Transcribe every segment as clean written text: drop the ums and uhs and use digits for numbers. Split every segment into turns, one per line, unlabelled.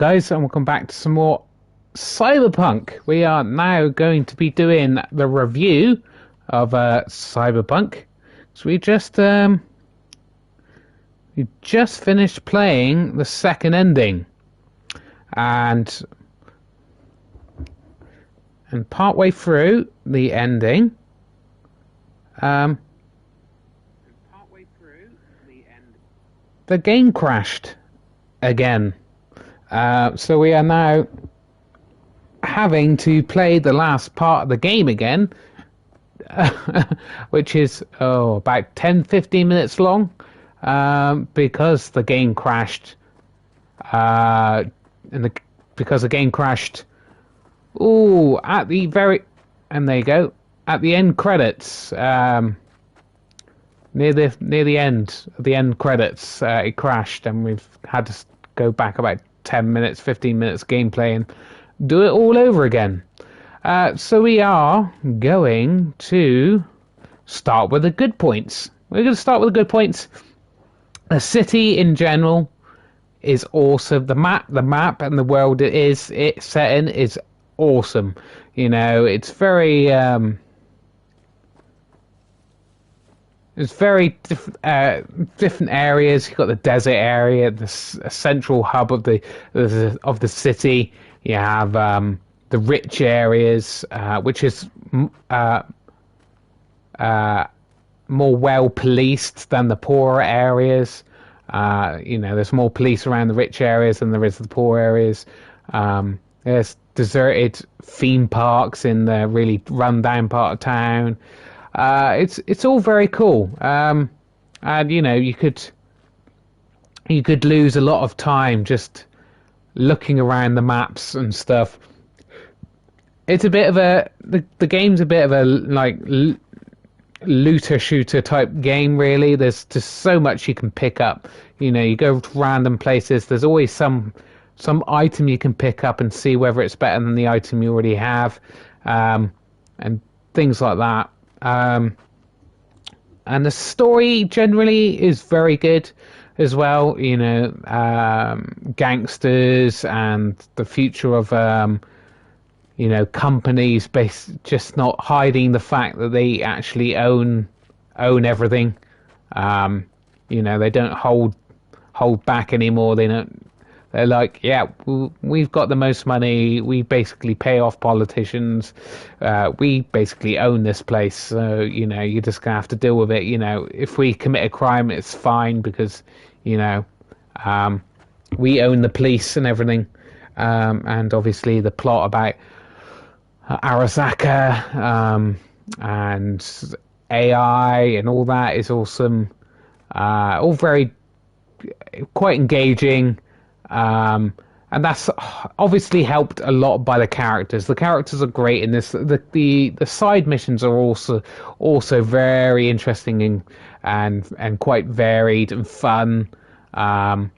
Guys, and welcome back to some more Cyberpunk. We are now going to be doing the review of Cyberpunk. So we just finished playing the second ending, and partway through the ending, the game crashed again. So we are now having to play the last part of the game again, which is about 10-15 minutes long, because the game crashed. Because the game crashed. At the very, and there you go, at the end credits. Near the end of the end credits, it crashed, and we've had to go back about 10 minutes, 15 minutes gameplay and do it all over again. So we are going to start with the good points. We're going to start with the good points. The city in general is awesome. The map and the world it's set in is awesome. You know, it's very different areas. You've got the desert area, the central hub of the city. You have the rich areas, which is more well policed than the poorer areas. There's more police around the rich areas than there is the poor areas. There's deserted theme parks in the really run-down part of town. It's all very cool. And you could lose a lot of time just looking around the maps and stuff. It's a bit of the game's a bit of a looter shooter type game, really. There's just so much you can pick up. You go to random places. There's always some item you can pick up and see whether it's better than the item you already have, and things like that. And the story generally is very good as well. Gangsters and the future of companies just not hiding the fact that they actually own everything. They don't hold back anymore. They're like, yeah, we've got the most money. We basically pay off politicians. We basically own this place. So, you're just going to have to deal with it. If we commit a crime, it's fine because, we own the police and everything. And obviously the plot about Arasaka and AI and all that is awesome. All very quite engaging. And that's obviously helped a lot by the characters. The characters are great in this. The side missions are also very interesting and quite varied and fun. Pan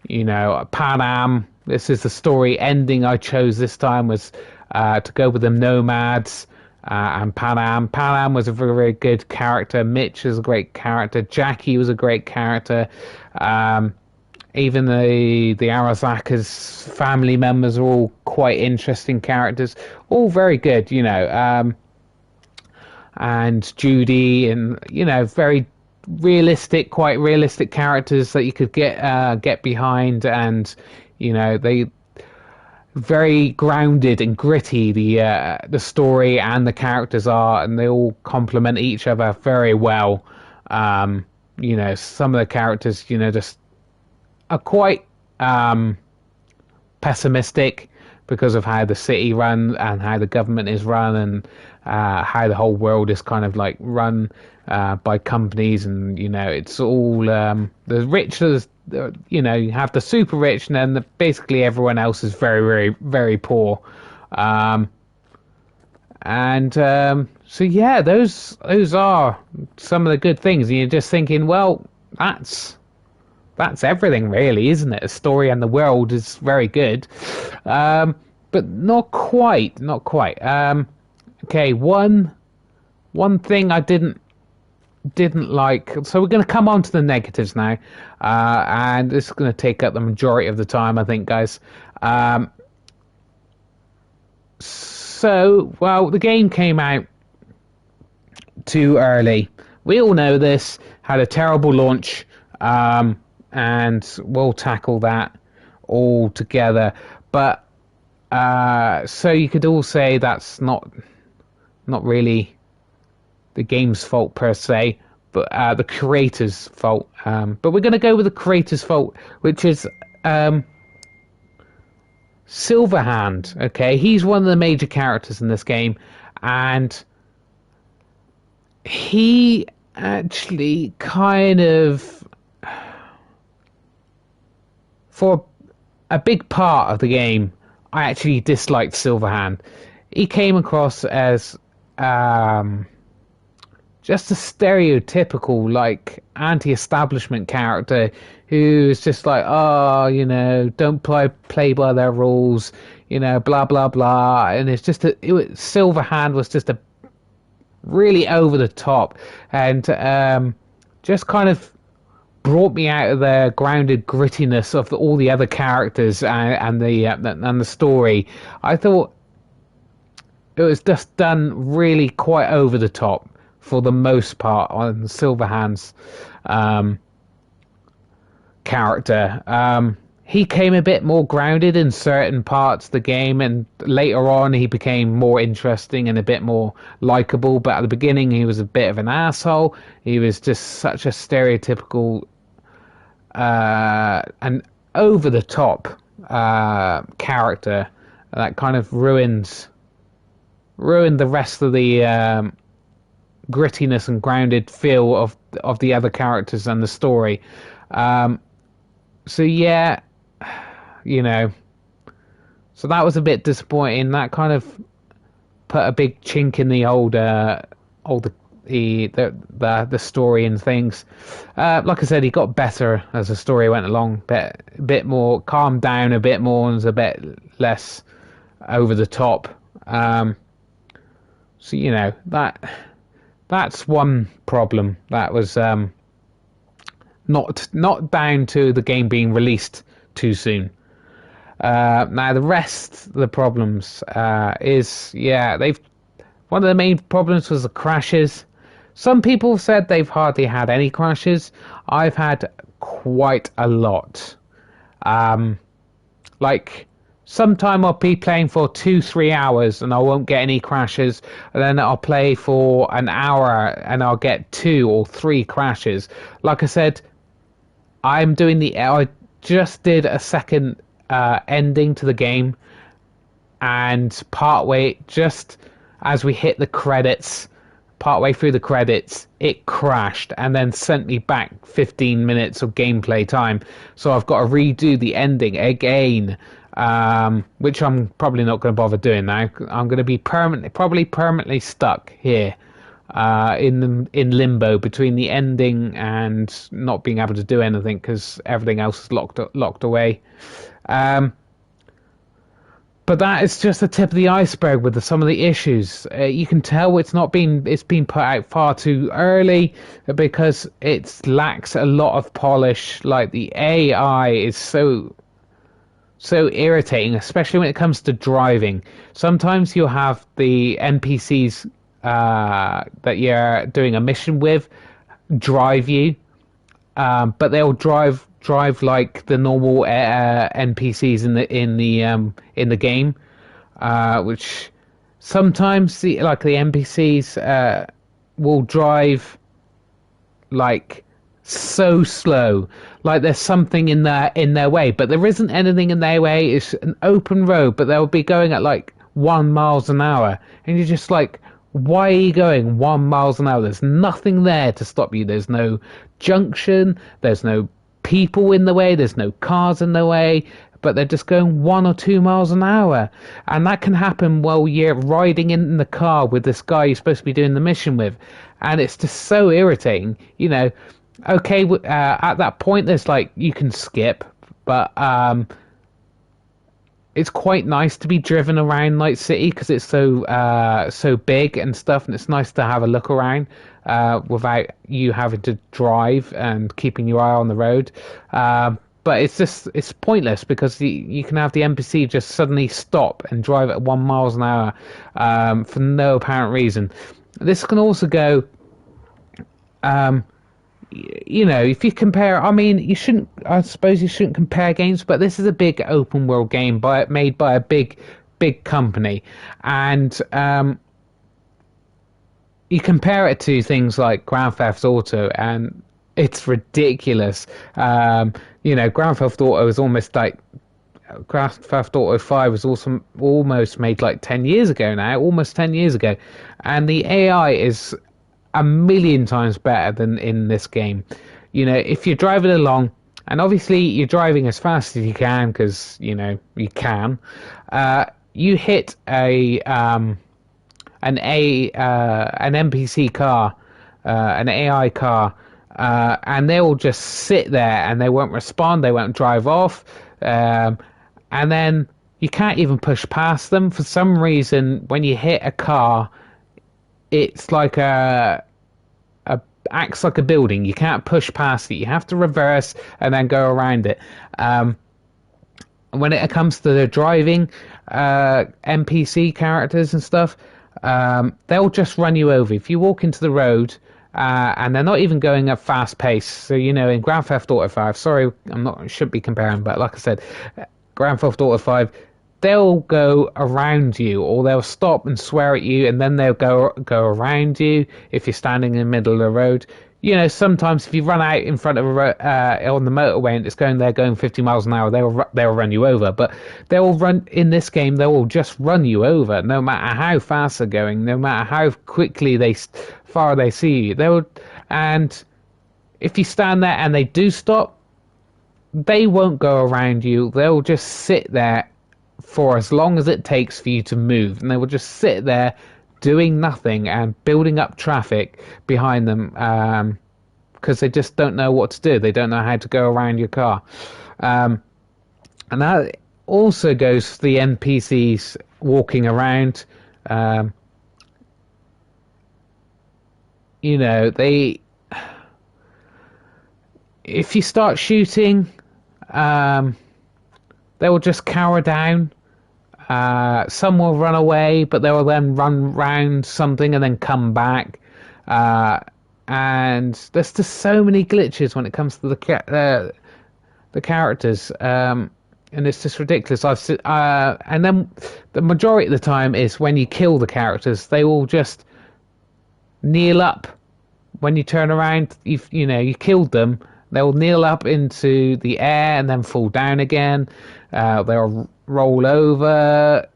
Am. This is the story ending I chose this time was to go with the Nomads and Pan Am. Pan Am was a very, very good character. Mitch is a great character. Jackie was a great character. Even the Arasaka's family members are all quite interesting characters, all very good, and Judy and very quite realistic characters that you could get behind, and they very grounded and gritty. The story and the characters are, and they all complement each other very well. Some of the characters just are quite pessimistic because of how the city run and how the government is run, and how the whole world is kind of like run by companies, and it's all the rich. You have the super rich, and then basically everyone else is very, very, very poor. So yeah, those are some of the good things. And you're just thinking, well, that's everything, really, isn't it? The story and the world is very good, but not quite. Okay, one thing I didn't didn't like. So we're going to come on to the negatives now, and this is going to take up the majority of the time, I think, guys. Um, well, the game came out too early. We all know this. Had a terrible launch, and we'll tackle that all together. But so you could all say that's not really the game's fault per se, but the creator's fault. But we're going to go with the creator's fault, which is Silverhand. Okay, he's one of the major characters in this game, and he actually kind of, for a big part of the game, I actually disliked Silverhand. He came across as just a stereotypical, like, anti-establishment character who's just like, oh, don't play by their rules, blah blah blah. And it's just Silverhand was just a really over the top, and just kind of brought me out of the grounded grittiness of all the other characters and the story. I thought it was just done really quite over the top for the most part on Silverhand's character. He came a bit more grounded in certain parts of the game, and later on he became more interesting and a bit more likable. But at the beginning he was a bit of an asshole. He was just such a stereotypical and over the top character that kind of ruined the rest of the grittiness and grounded feel of the other characters and the story. So yeah, so that was a bit disappointing. That kind of put a big chink in the the story and things. Like I said, he got better as the story went along, bit more calmed down a bit more, and was a bit less over the top. So that's one problem. That was not down to the game being released too soon. Now the rest of the problems is one of the main problems was the crashes. Some people said they've hardly had any crashes. I've had quite a lot. Like, sometime I'll be playing for 2-3 hours and I won't get any crashes, and then I'll play for an hour and I'll get 2 or 3 crashes. Like I said, I just did a second ending to the game, and just as we hit the credits, partway through the credits, it crashed and then sent me back 15 minutes of gameplay time. So I've got to redo the ending again, which I'm probably not going to bother doing now. I'm going to be probably permanently stuck here in limbo between the ending and not being able to do anything because everything else is locked away. But that is just the tip of the iceberg with some of the issues. You can tell it's been put out far too early because it lacks a lot of polish. Like, the AI is so irritating, especially when it comes to driving. Sometimes you'll have the NPCs that you're doing a mission with drive you, but they'll drive like the normal NPCs in the game, which sometimes the NPCs will drive like so slow, like there's something in their way, but there isn't anything in their way. It's an open road, but they'll be going at like 1 mile an hour, and you're just like, why are you going 1 mile an hour? There's nothing there to stop you. There's no junction, there's no people in the way, there's no cars in the way, but they're just going 1 or 2 miles an hour. And that can happen while you're riding in the car with this guy you're supposed to be doing the mission with, and it's just so irritating. Okay, at that point there's like, you can skip, but it's quite nice to be driven around Night City because it's so big and stuff, and it's nice to have a look around without you having to drive and keeping your eye on the road. But it's pointless because you can have the NPC just suddenly stop and drive at 1 miles an hour for no apparent reason. This can also go. Um, if you compare, I mean, I suppose you shouldn't compare games, but this is a big open world game made by a big company, and you compare it to things like Grand Theft Auto, and it's ridiculous. Grand Theft Auto is almost like Grand Theft Auto 5 was also almost made like 10 years ago now, almost 10 years ago, and the AI is a million times better than in this game. If you're driving along, and obviously you're driving as fast as you can because you can, you hit an NPC car, an AI car, and they will just sit there and they won't respond. They won't drive off, and then you can't even push past them for some reason. When you hit a car, it's like acts like a building. You can't push past it. You have to reverse and then go around it. When it comes to the driving NPC characters and stuff, they'll just run you over. If you walk into the road and they're not even going at fast pace. So, in Grand Theft Auto 5, sorry, should be comparing, but like I said, Grand Theft Auto 5, they'll go around you, or they'll stop and swear at you, and then they'll go around you if you're standing in the middle of the road. Sometimes if you run out in front of on the motorway and it's going 50 miles an hour, they'll run you over. But they'll run in this game. They will just run you over, no matter how fast they're going, no matter how quickly far they see you. And if you stand there and they do stop, they won't go around you. They'll just sit there for as long as it takes for you to move, and they will just sit there doing nothing and building up traffic behind them because they just don't know what to do. They don't know how to go around your car. And that also goes for the NPCs walking around. If you start shooting, they will just cower down. Some will run away, but they will then run round something and then come back. And there's just so many glitches when it comes to the characters, and it's just ridiculous. And then the majority of the time is when you kill the characters, they will just kneel up. When you turn around, you killed them. They'll kneel up into the air and then fall down again. They'll roll over,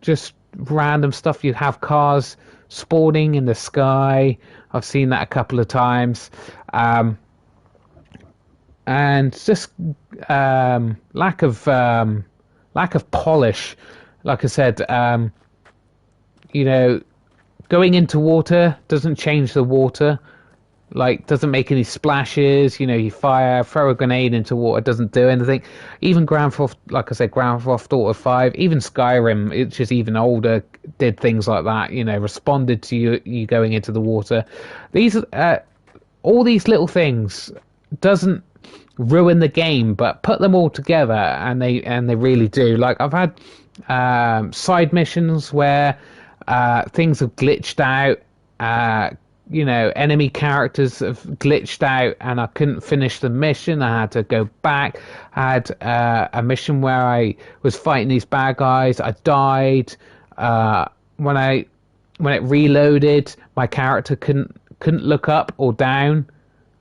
just random stuff. You have cars spawning in the sky. I've seen that a couple of times. And just lack of polish. Like I said, going into water doesn't change the water. Doesn't make any splashes. You throw a grenade into water, doesn't do anything. Even Grand Theft Auto 5, even Skyrim, which is even older, did things like that. Responded to you going into the water. All these little things doesn't ruin the game, but put them all together, and they really do. I've had side missions where things have glitched out. Enemy characters have glitched out and I couldn't finish the mission. I had to go back. I had a mission where I was fighting these bad guys. I died. When it reloaded, my character couldn't look up or down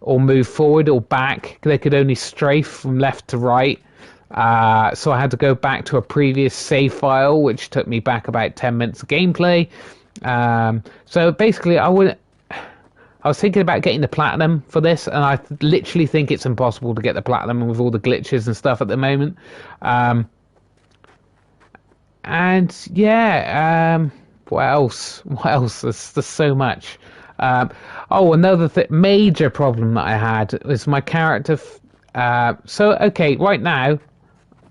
or move forward or back. They could only strafe from left to right. So I had to go back to a previous save file, which took me back about 10 minutes of gameplay. So basically, I was thinking about getting the platinum for this, and I literally think it's impossible to get the platinum with all the glitches and stuff at the moment. What else? There's so much. Another major problem that I had was my character. Right now,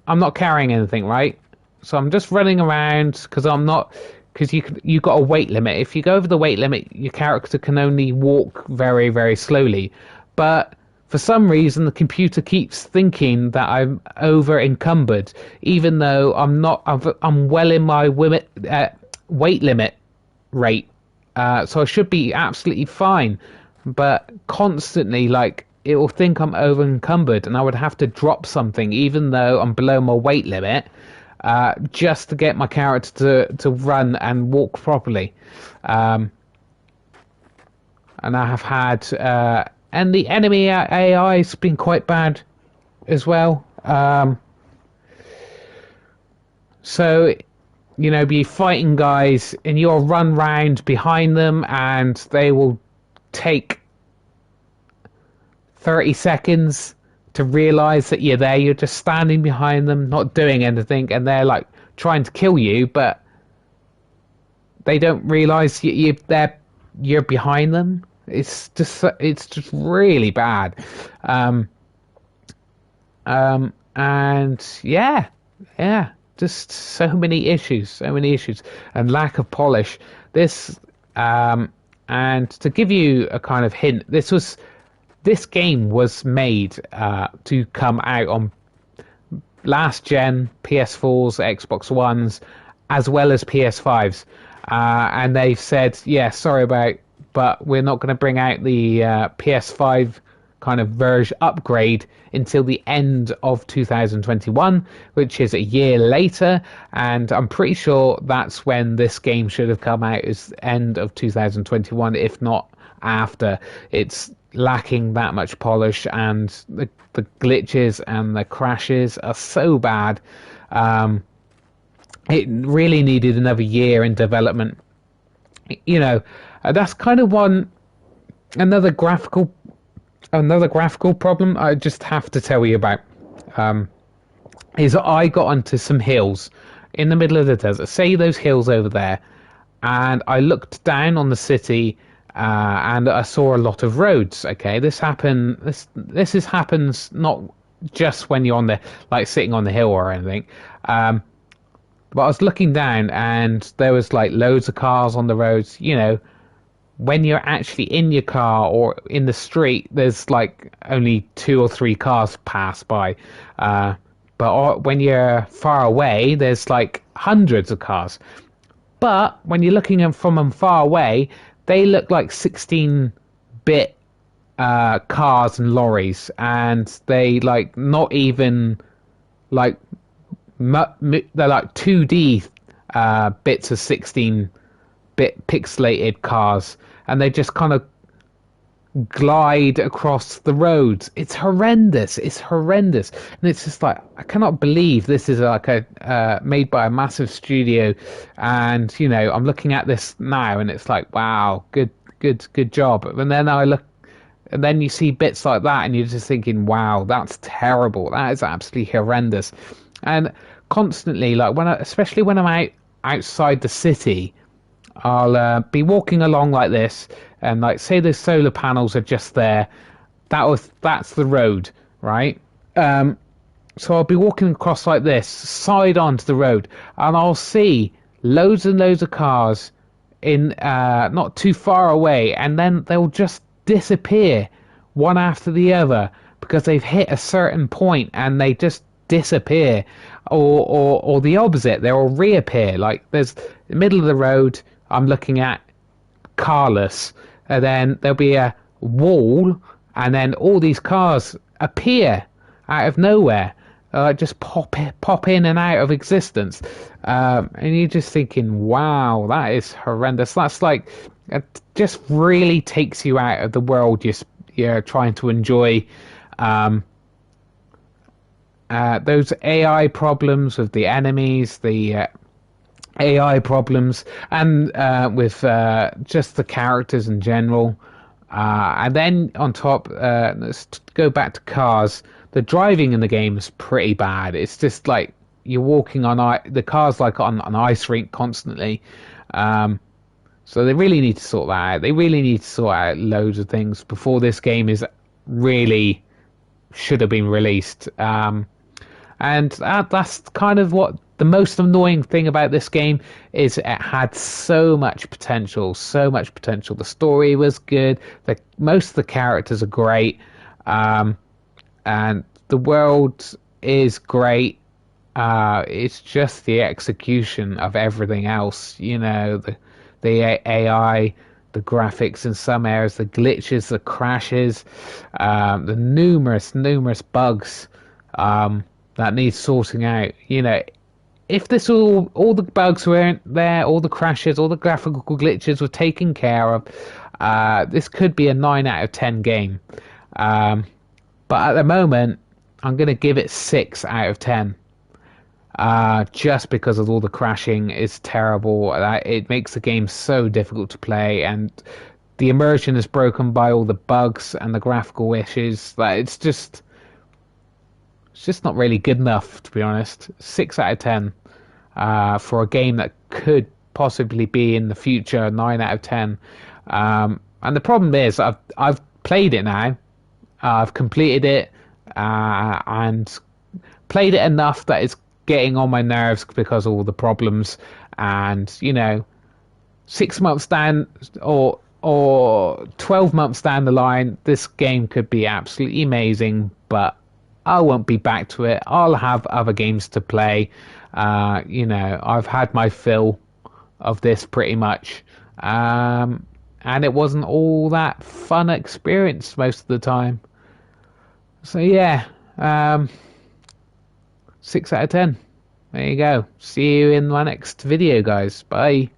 I'm not carrying anything, right? So I'm just running around because I'm not because you got a weight limit. If you go over the weight limit, your character can only walk very very slowly. But for some reason, the computer keeps thinking that I'm over encumbered, even though I'm not. I'm well in my weight limit rate, so I should be absolutely fine. But constantly, like it will think I'm over encumbered, and I would have to drop something, even though I'm below my weight limit, just to get my character to run and walk properly. And I have had, and the enemy AI has been quite bad as well. So, be fighting guys, and you'll run round behind them, and they will take 30 seconds to realize that you're there. You're just standing behind them, not doing anything, and they're like trying to kill you, but they don't realize you're behind them. It's just really bad. And yeah, just so many issues, and lack of polish. And to give you a kind of hint, this game was made to come out on last gen PS4s, Xbox Ones, as well as PS5s. And they've said, yeah, but we're not going to bring out the PS5 kind of version upgrade until the end of 2021, which is a year later. And I'm pretty sure that's when this game should have come out, is end of 2021, if not after. It's lacking that much polish, and the glitches and the crashes are so bad. It really needed another year in development. That's kind of another graphical problem I just have to tell you about. Is I got onto some hills in the middle of the desert. Say those hills over there, and I looked down on the city, and I saw a lot of roads. Okay, this happens not just when you're on the sitting on the hill or anything. But I was looking down, and there was like loads of cars on the roads. When you're actually in your car or in the street, there's like only 2 or 3 cars pass by. But when you're far away, there's like hundreds of cars. But when you're looking from them far away, they look like 16-bit cars and lorries, and they like not even like they're like 2D bits of 16-bit pixelated cars, and they just kind of glide across the roads. It's horrendous. And it's just like, I cannot believe this is like a made by a massive studio. And I'm looking at this now, and it's like, wow, good job. And then I look, and then you see bits like that, and you're just thinking, wow, that's terrible. That is absolutely horrendous. And constantly, especially when I'm outside the city, I'll be walking along like this, and like say the solar panels are just there. That's the road, right? So I'll be walking across like this, side onto the road, and I'll see loads and loads of cars in not too far away, and then they'll just disappear one after the other because they've hit a certain point and they just disappear, or the opposite, they'll reappear. Like there's the middle of the road I'm looking at, carless, and then there'll be a wall, and then all these cars appear out of nowhere, just pop in and out of existence, and you're just thinking, wow, that is horrendous. That's like, it just really takes you out of the world you're trying to enjoy. Those AI problems with the enemies, the AI problems, and with just the characters in general. And then on top, let's go back to cars. The driving in the game is pretty bad. It's just like you're walking on the car's like on an ice rink constantly. So they really need to sort that out. They really need to sort out loads of things before this game is really should have been released. And that's kind of what the most annoying thing about this game is. It had so much potential, so much potential. The story was good. Most of the characters are great, um, and the world is great. It's just the execution of everything else. The AI, the graphics in some areas, the glitches, the crashes, the numerous bugs that need sorting out. If this all the bugs weren't there, all the crashes, all the graphical glitches were taken care of, this could be a 9 out of 10 game. Um, but at the moment, I'm gonna give it 6 out of 10. Just because of all the crashing is terrible. It makes the game so difficult to play, and the immersion is broken by all the bugs and the graphical issues. It's just not really good enough, to be honest. 6 out of 10 for a game that could possibly be in the future 9 out of 10. And the problem is, I've played it now. I've completed it and played it enough that it's getting on my nerves because of all the problems. And 6 months down or 12 months down the line, this game could be absolutely amazing, but I won't be back to it. I'll have other games to play. I've had my fill of this pretty much. And it wasn't all that fun experience most of the time. So yeah, 6 out of 10. There you go. See you in my next video, guys. Bye.